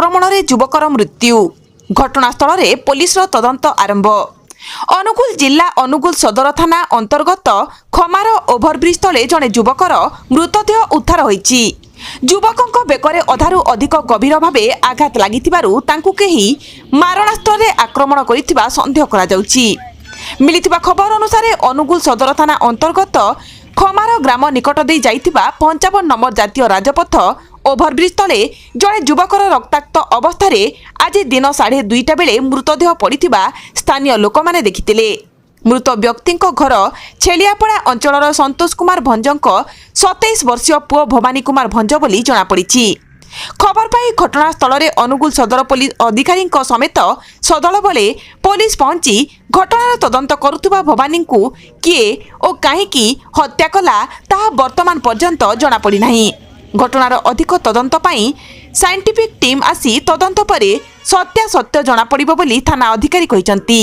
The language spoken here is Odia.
ଆକ୍ରମଣରେ ଯୁବକର ମୃତ୍ୟୁ। ଘଟଣାସ୍ଥଳରେ ପୁଲିସର ତଦନ୍ତ ଆରମ୍ଭ। ଅନୁଗୁଳ ଜିଲ୍ଲା ଅନୁଗୁଳ ସଦର ଥାନା ଅନ୍ତର୍ଗତ ଖମାର ଓଭରବ୍ରିଜ ତଳେ ଜଣେ ଯୁବକର ମୃତଦେହ ଉଦ୍ଧାର ହୋଇଛି। ଯୁବକଙ୍କ ବେକରେ ଅଧାରୁ ଅଧିକ ଗଭୀର ଭାବେ ଆଘାତ ଲାଗିଥିବାରୁ ତାଙ୍କୁ କେହି ମାରଣାସ୍ତ୍ରରେ ଆକ୍ରମଣ କରିଥିବା ସନ୍ଦେହ କରାଯାଉଛି। ମିଳିଥିବା ଖବର ଅନୁସାରେ ଅନୁଗୁଳ ସଦର ଥାନା ଅନ୍ତର୍ଗତ ଖମାର ଗ୍ରାମ ନିକଟ ଦେଇ ଯାଇଥିବା 55 ନମ୍ବର ଜାତୀୟ ରାଜପଥ ଓଭରବ୍ରିଜ ତଳେ ଜଣେ ଯୁବକର ରକ୍ତାକ୍ତ ଅବସ୍ଥାରେ ଆଜି ଦିନ 2:30 ବେଳେ ମୃତଦେହ ପଡ଼ିଥିବା ସ୍ଥାନୀୟ ଲୋକମାନେ ଦେଖିଥିଲେ। ମୃତ ବ୍ୟକ୍ତିଙ୍କ ଘର ଛେଳିଆପଡ଼ା ଅଞ୍ଚଳର ସନ୍ତୋଷ କୁମାର ଭଞ୍ଜଙ୍କ 27 ବର୍ଷୀୟ ପୁଅ ଭବାନୀ କୁମାର ଭଞ୍ଜ ବୋଲି ଜଣାପଡ଼ିଛି। ଖବର ପାଇ ଘଟଣାସ୍ଥଳରେ ଅନୁଗୁଳ ସଦର ପୁଲିସ ଅଧିକାରୀଙ୍କ ସମେତ ସଦଳ ବଳେ ପୁଲିସ ପହଞ୍ଚି ଘଟଣାର ତଦନ୍ତ କରୁଥିବା ଭବାନୀଙ୍କୁ କିଏ ଓ କାହିଁକି ହତ୍ୟା କଲା ତାହା ବର୍ତ୍ତମାନ ପର୍ଯ୍ୟନ୍ତ ଜଣାପଡ଼ିନାହିଁ। ଘଟଣାର ଅଧିକ ତଦନ୍ତ ପାଇଁ ସାଇଣ୍ଟିଫିକ୍ ଟିମ୍ ଆସି ତଦନ୍ତ ପରେ ସତ୍ୟାସତ୍ୟ ଜଣାପଡ଼ିବ ବୋଲି ଥାନା ଅଧିକାରୀ କହିଛନ୍ତି।